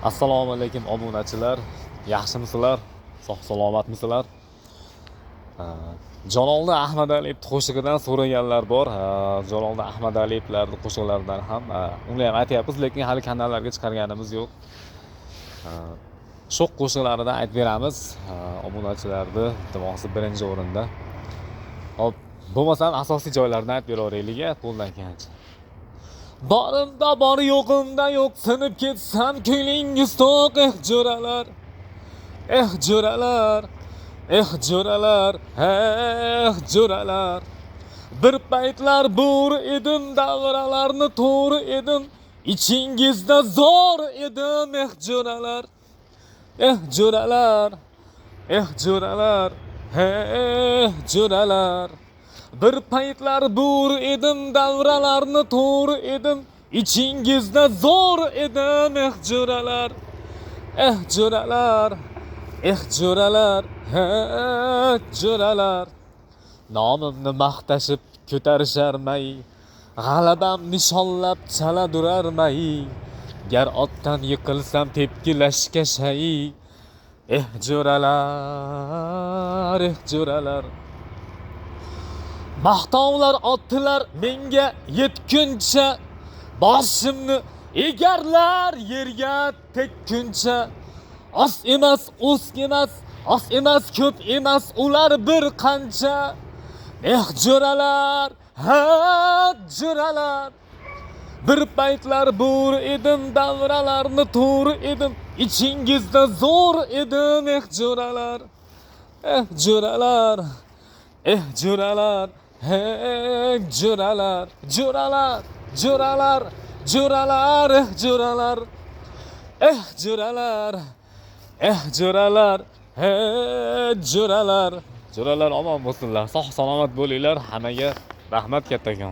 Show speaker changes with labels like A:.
A: Assalomu alaykum obunachilar. Yaxshimisizlar? Sog' salomatmisizlar? Jaloliddin Ahmadaliyev qo'shig'idan so'raganlar bor. Jaloliddin Ahmadaliyevlarning qo'shiqlaridan ham uni ham aytyapmiz, lekin hali kanallarga chiqarganimiz yo'q. Shu qo'shiqlaridan aytib beramiz. Obunachilarning iltimosi birinchi o'rinda. Hop, bo'lmasa ham asosiy joylardan aytib beraveraylik, qo'ldan kelgancha. Borimda bor yo'qimda yo'q, sinib ketsam ko'nglingiz to'q, jo'ralar. Jo'ralar. Jo'ralar. Jo'ralar. Bir paytlar bo'ri edim, davralarni to'g'ri edim. Ichingizda zo'r edim, jo'ralar. Jo'ralar. Jo'ralar. Jo'ralar. Bir paytlar bo'ri edim, davralarni to'g'ri edim. Ichingizda zo'r edim, jo'ralar. Jo'ralar. Jo'ralar. Jo'ralar. Nomimni maqtashib ko'tarisharmay, g'alabam nishonlab chaladurarmay. Gar otdan yiqilsam tepkilashga shay. Jo'ralar. Jo'ralar. Maqtovlar otdilar menga yetguncha, boshimni egarlar yerga tekkuncha. Oz emas, o'sk emas, oz emas, ko'p emas, ular bir qancha. Jo'ralar, jo'ralar. Bir paytlar bo'ri edim, davralarni to'g'ri edim. Ichingizda zo'r edim, jo'ralar. Jo'ralar. Jo'ralar. Jo'ralar. Jo'ralar. Jo'ralar. Jo'ralar. Jo'ralar. Jo'ralar. Jo'ralar. Jo'ralar. Jo'ralar omon bo'lsinlar. Sog' salomat bo'linglar. Hammaga rahmat kattakon.